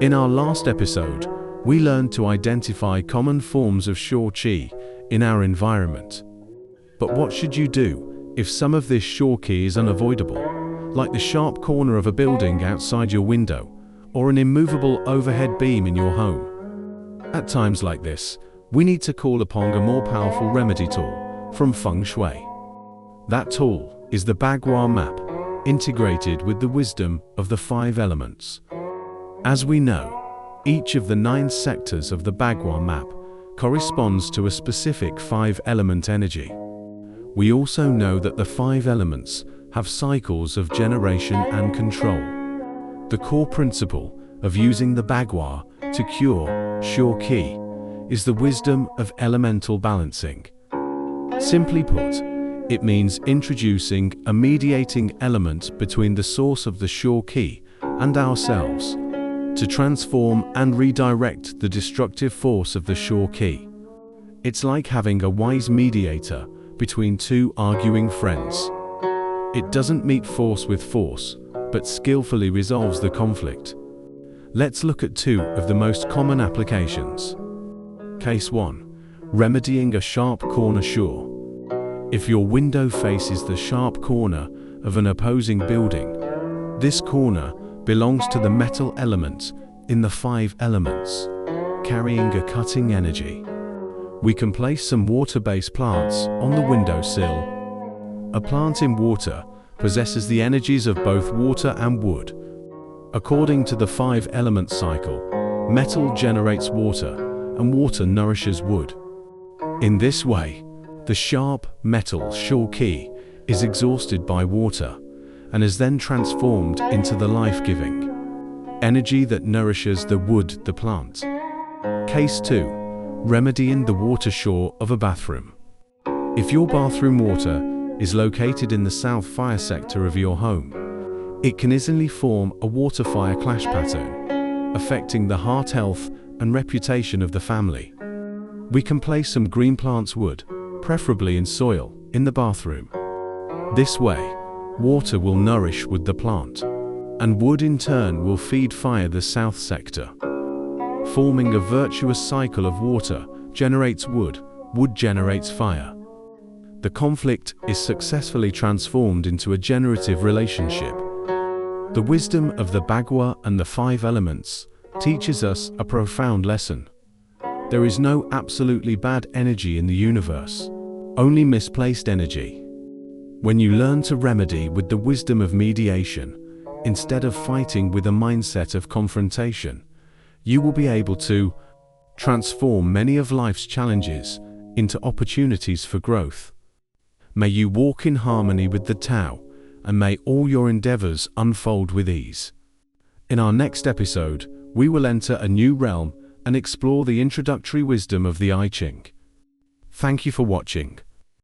In our last episode, we learned to identify common forms of Sha Qi in our environment. But what should you do if some of this Sha Qi is unavoidable, like the sharp corner of a building outside your window, or an immovable overhead beam in your home? At times like this, we need to call upon a more powerful remedy tool from Feng Shui. That tool is the Bagua map, integrated with the wisdom of the 5 elements. As we know, each of the 9 sectors of the Bagua map corresponds to a specific 5-element energy. We also know that the 5 elements have cycles of generation and control. The core principle of using the Bagua to cure Sha Qi is the wisdom of elemental balancing. Simply put, it means introducing a mediating element between the source of the Sha Qi and ourselves, to transform and redirect the destructive force of the Sha Qi. It's like having a wise mediator between 2 arguing friends. It doesn't meet force with force, but skillfully resolves the conflict. Let's look at 2 of the most common applications. Case 1. Remedying a sharp corner Sha. If your window faces the sharp corner of an opposing building, this corner belongs to the metal element in the 5 elements, carrying a cutting energy. We can place some water-based plants on the windowsill. A plant in water possesses the energies of both water and wood. According to the 5-element cycle, metal generates water and water nourishes wood. In this way, the sharp metal Sha Qi is exhausted by water and is then transformed into the life-giving energy that nourishes the wood, the plant. Case 2. Remedying the water Sha of a bathroom. If your bathroom water is located in the south fire sector of your home, it can easily form a water-fire clash pattern, affecting the heart health and reputation of the family. We can place some green plants wood, preferably in soil, in the bathroom. This way, water will nourish with the plant, and wood in turn will feed fire the south sector. Forming a virtuous cycle of water generates wood, wood generates fire. The conflict is successfully transformed into a generative relationship. The wisdom of the Bagua and the 5 elements teaches us a profound lesson. There is no absolutely bad energy in the universe, only misplaced energy. When you learn to remedy with the wisdom of mediation, instead of fighting with a mindset of confrontation, you will be able to transform many of life's challenges into opportunities for growth. May you walk in harmony with the Tao, and may all your endeavors unfold with ease. In our next episode, we will enter a new realm and explore the introductory wisdom of the I Ching. Thank you for watching.